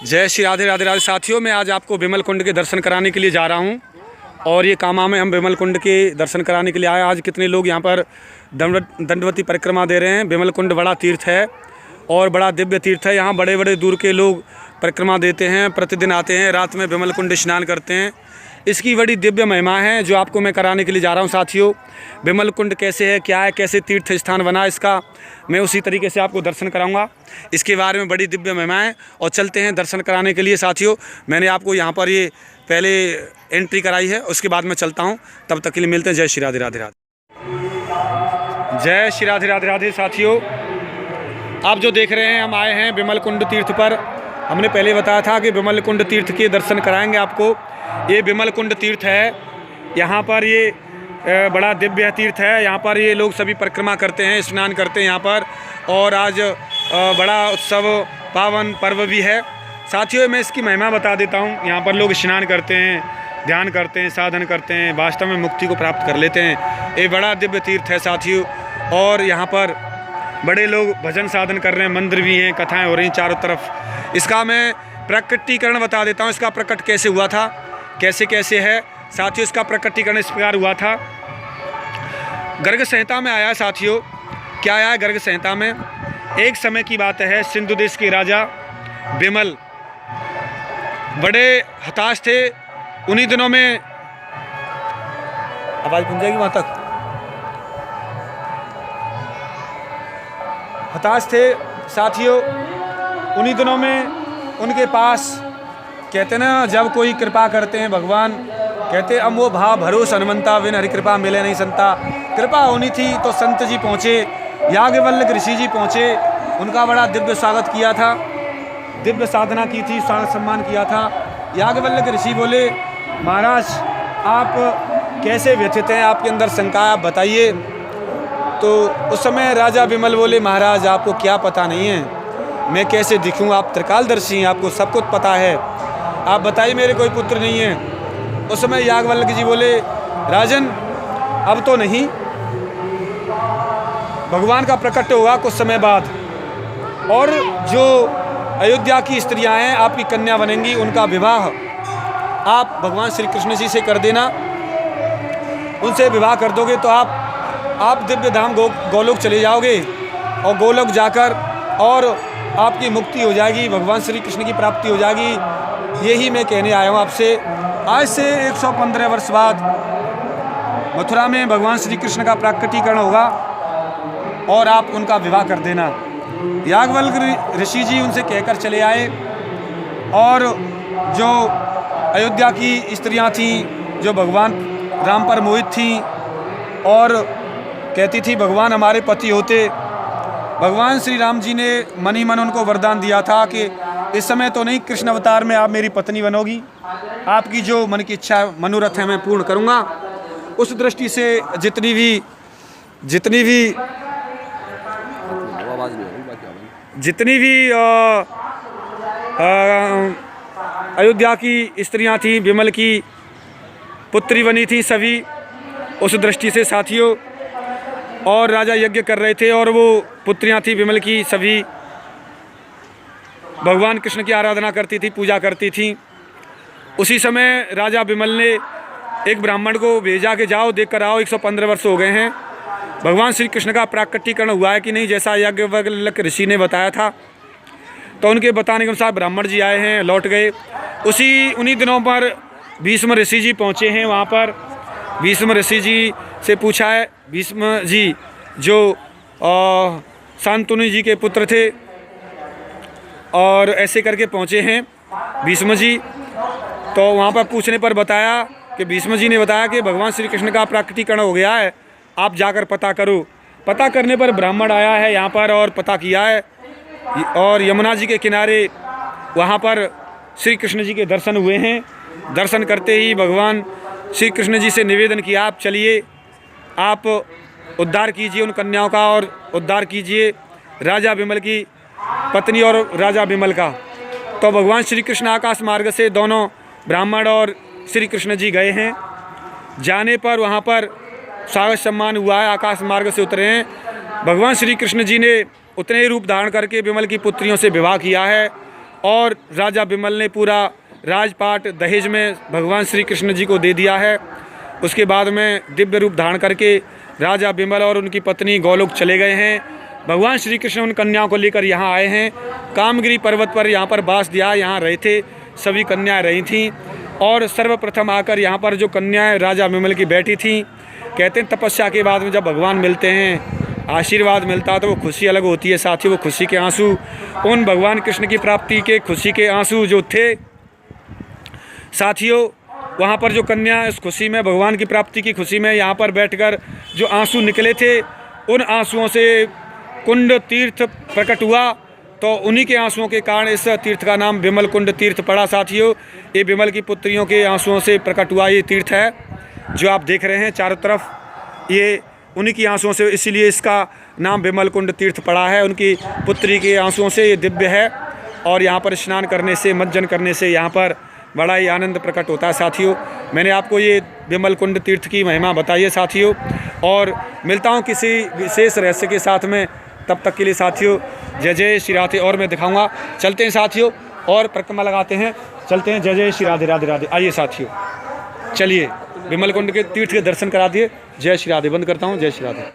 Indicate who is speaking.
Speaker 1: जय श्री राधे राधे राधे साथियों, मैं आज आपको बिमल कुंड के दर्शन कराने के लिए जा रहा हूं और ये कामा में हम बिमल कुंड के दर्शन कराने के लिए आए। आज कितने लोग यहां पर दंडवती परिक्रमा दे रहे हैं। बिमल कुंड बड़ा तीर्थ है और बड़ा दिव्य तीर्थ है। यहाँ बड़े बड़े दूर के लोग परिक्रमा देते हैं, प्रतिदिन आते हैं, रात में बिमल कुंड स्नान करते हैं। इसकी बड़ी दिव्य महिमा है जो आपको मैं कराने के लिए जा रहा हूँ साथियों। बिमल कुंड कैसे है, क्या है, कैसे तीर्थ स्थान बना, इसका मैं उसी तरीके से आपको दर्शन कराऊंगा। इसके बारे में बड़ी दिव्य महिमा है और चलते हैं दर्शन कराने के लिए साथियों। मैंने आपको यहाँ पर ये पहले एंट्री कराई है, उसके बाद मैं चलता हूँ। तब तक के लिए मिलते हैं। जय श्री राधे राधे राधे। जय श्री राधे राधे राधे साथियों, आप जो देख रहे हैं, हम आए हैं बिमल कुंड तीर्थ पर। हमने पहले बताया था कि बिमल कुंड तीर्थ के दर्शन कराएंगे आपको। ये बिमल कुंड तीर्थ है, यहाँ पर ये बड़ा दिव्य तीर्थ है। यहाँ पर ये लोग सभी परिक्रमा करते हैं, स्नान करते हैं यहाँ पर। और आज बड़ा उत्सव पावन पर्व भी है साथियों। मैं इसकी महिमा बता देता हूँ। यहाँ पर लोग स्नान करते हैं, ध्यान करते हैं, साधन करते हैं, वास्तव में मुक्ति को प्राप्त कर लेते हैं। ये बड़ा दिव्य तीर्थ है साथियों। और यहाँ पर बड़े लोग भजन साधन कर रहे हैं, मंदिर भी हैं, कथाएँ हो रही हैं चारों तरफ। इसका मैं प्रकटीकरण बता देता हूँ। इसका प्रकट कैसे हुआ था, कैसे कैसे है साथियों। इसका प्रकटीकरण इस प्रकार हुआ था। गर्ग संहिता में आया साथियों। क्या आया है गर्ग संहिता में? एक समय की बात है, सिंधु देश के राजा बिमल बड़े हताश थे। उन्हीं दिनों में आवाज़ पहुंच जाएगी वहाँ तक। हताश थे साथियों। उन्हीं दिनों में उनके पास, कहते ना, जब कोई कृपा करते हैं भगवान, कहते अब वो भाव भरोस हनुमंता, बिन हरि कृपा मिले नहीं संता। कृपा होनी थी तो संत जी पहुँचे, याज्ञवल्क्य ऋषि जी पहुँचे, उनका बड़ा दिव्य स्वागत किया था, दिव्य साधना की थी, सम्मान किया था। याज्ञवल्क्य ऋषि बोले, महाराज आप कैसे व्यथित हैं, आपके अंदर शंका, आप बताइए। तो उस समय राजा बिमल बोले, महाराज आपको क्या पता नहीं है, मैं कैसे दिखूं, आप त्रिकालदर्शी हैं, आपको सब कुछ पता है, आप बताइए मेरे कोई पुत्र नहीं है। उस समय याज्ञवल्क्य जी बोले, राजन अब तो नहीं, भगवान का प्रकट होगा कुछ समय बाद, और जो अयोध्या की स्त्रियां हैं आपकी कन्या बनेंगी, उनका विवाह आप भगवान श्री कृष्ण जी से कर देना। उनसे विवाह कर दोगे तो आप दिव्य धाम गोलोक चले जाओगे और गोलोक जाकर और आपकी मुक्ति हो जाएगी, भगवान श्री कृष्ण की प्राप्ति हो जाएगी। यही मैं कहने आया हूँ आपसे। आज से 115 वर्ष बाद मथुरा में भगवान श्री कृष्ण का प्राकटीकरण होगा और आप उनका विवाह कर देना। याज्ञवल्क्य ऋषि जी उनसे कहकर चले आए। और जो अयोध्या की स्त्रियां थीं, जो भगवान राम पर मोहित थीं और कहती थी भगवान हमारे पति होते, भगवान श्री राम जी ने मन ही मन उनको वरदान दिया था कि इस समय तो नहीं, कृष्ण अवतार में आप मेरी पत्नी बनोगी, आपकी जो मन की इच्छा मनोरथ है मैं पूर्ण करूँगा। उस दृष्टि से जितनी भी अयोध्या की स्त्रियां थीं, बिमल की पुत्री बनी थी सभी, उस दृष्टि से साथियों। और राजा यज्ञ कर रहे थे और वो पुत्रियां थी बिमल की, सभी भगवान कृष्ण की आराधना करती थी, पूजा करती थी। उसी समय राजा बिमल ने एक ब्राह्मण को भेजा कि जाओ देख कर आओ, 115 वर्ष हो गए हैं, भगवान श्री कृष्ण का प्राकटीकरण हुआ है कि नहीं, जैसा याज्ञवल्क्य ऋषि ने बताया था। तो उनके बताने के अनुसार ब्राह्मण जी आए हैं, लौट गए। उन्हीं दिनों पर भीष्म ऋषि जी पहुँचे हैं वहाँ पर। भीष्म ऋषि जी से पूछा है, भीष्म जी जो शांतनु जी के पुत्र थे, और ऐसे करके पहुँचे हैं भीष्म जी। तो वहाँ पर पूछने पर बताया कि भीष्म जी ने बताया कि भगवान श्री कृष्ण का प्राकटीकरण हो गया है, आप जाकर पता करो। पता करने पर ब्राह्मण आया है यहाँ पर और पता किया है, और यमुना जी के किनारे वहाँ पर श्री कृष्ण जी के दर्शन हुए हैं। दर्शन करते ही भगवान श्री कृष्ण जी से निवेदन किया, आप चलिए, आप उद्धार कीजिए उन कन्याओं का और उद्धार कीजिए राजा बिमल की पत्नी और राजा बिमल का। तो भगवान श्री कृष्ण आकाश मार्ग से दोनों ब्राह्मण और श्री कृष्ण जी गए हैं। जाने पर वहाँ पर स्वागत सम्मान हुआ है, आकाश मार्ग से उतरे हैं। भगवान श्री कृष्ण जी ने उतने ही रूप धारण करके विमल की पुत्रियों से विवाह किया है और राजा बिमल ने पूरा राजपाट दहेज में भगवान श्री कृष्ण जी को दे दिया है। उसके बाद में दिव्य रूप धारण करके राजा बिमल और उनकी पत्नी गोलोक चले गए हैं। भगवान श्री कृष्ण उन कन्याओं को लेकर यहाँ आए हैं। कामगिरी पर्वत पर यहाँ पर वास दिया, यहाँ रहे थे, सभी कन्याएं रही थीं। और सर्वप्रथम आकर यहाँ पर जो कन्याएं राजा बिमल की बैठी थीं, कहते हैं तपस्या के बाद में जब भगवान मिलते हैं, आशीर्वाद मिलता है तो वो खुशी अलग होती है साथियों। वो खुशी के आंसू, उन भगवान कृष्ण की प्राप्ति के खुशी के आंसू जो थे साथियों, वहाँ पर जो कन्या इस खुशी में, भगवान की प्राप्ति की खुशी में यहाँ पर बैठकर जो आंसू निकले थे, उन आंसुओं से कुंड तीर्थ प्रकट हुआ। तो उन्हीं के आंसुओं के कारण इस तीर्थ का नाम विमल कुंड तीर्थ पड़ा साथियों। ये विमल की पुत्रियों के आंसुओं से प्रकट हुआ ये तीर्थ है जो आप देख रहे हैं चारों तरफ, ये उन्हीं की आंसुओं से, इसीलिए इसका नाम विमल कुंड तीर्थ पड़ा है। उनकी पुत्री के आंसुओं से ये दिव्य है। और यहाँ पर स्नान करने से, मज्जन करने से यहाँ पर बड़ा ही आनंद प्रकट होता है साथियों। मैंने आपको ये विमल कुंड तीर्थ की महिमा बताई है साथियों। और मिलता हूँ किसी विशेष रहस्य के साथ में, तब तक के लिए साथियों जय जय श्री राधे। और मैं दिखाऊंगा, चलते हैं साथियों और परिक्रमा लगाते हैं, चलते हैं। जय जय श्री राधे, राधे राधे। आइए साथियों, चलिए विमल कुंड के तीर्थ के दर्शन करा दिए। जय श्री राधे। बंद करता हूँ। जय श्री राधे।